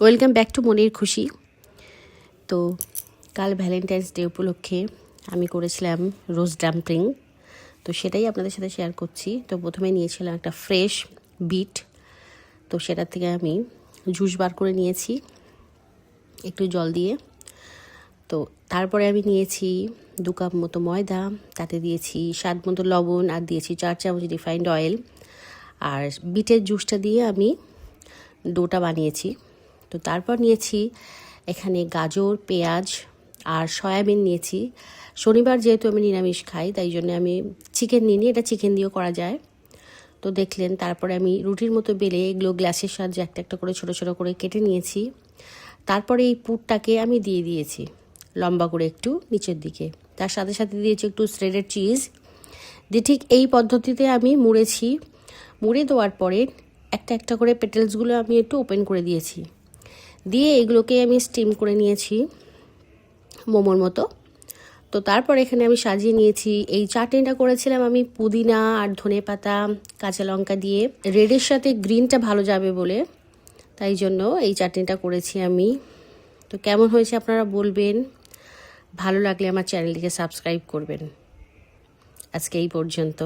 Welcome back to মনের খুশি। তো কাল ভ্যালেন্টাইন্স ডে উপলক্ষে আমি করেছিলাম রোজ ডাম্পলিং, তো সেটাই আপনাদের সাথে শেয়ার করছি। তো প্রথমে নিয়েছিলাম একটা ফ্রেশ বিট, তো সেটা থেকে আমি জুস বার করে নিয়েছি একটু জল দিয়ে। তো তারপরে আমি নিয়েছি 2 কাপ মতো ময়দা, তাতে দিয়েছি স্বাদ মতো লবণ, আর দিয়েছি 4 চামচ রিফাইন্ড অয়েল। আর বিটের জুসটা দিয়ে আমি ডোটা বানিয়েছি। তো তারপর নিয়েছি এখানে গাজর, পেঁয়াজ আর সয়াবিন নিয়েছি। শনিবার যেহেতু আমি নিরামিষ খাই, তাই জন্য আমি চিকেন নিইনি, এটা চিকেন দিয়েও করা যায়। তো দেখলেন, তারপরে আমি রুটির মতো বেলে এগুলো গ্লাসের সাহায্যে একটা একটা করে ছোটো ছোটো করে কেটে নিয়েছি। তারপরে এই পুরটাকে আমি দিয়ে দিয়েছি লম্বা করে একটু নিচের দিকে, তার সাথে সাথে দিয়েছি একটু শ্রেডেড চিজ দিয়ে ঠিক এই পদ্ধতিতে আমি মুড়েছি। মুড়ে দেওয়ার পরে একটা একটা করে পেটেলসগুলো আমি একটু ওপেন করে দিয়েছি, দিয়ে এগুলোকে আমি স্টিম করে নিয়েছি মোমোর মতো। তো তারপর এখানে আমি সাজিয়ে নিয়েছি, এই চাটনিটা করেছিলাম আমি পুদিনা আর ধনেপাতা কাঁচা লঙ্কা দিয়ে, রেডের সাথে গ্রিনটা ভালো যাবে বলে, তাই জন্য এই চাটনিটা করেছি আমি। তো কেমন হয়েছে আপনারা বলবেন, ভালো লাগলে আমার চ্যানেলটিকে সাবস্ক্রাইব করবেন। আজকে এই পর্যন্ত।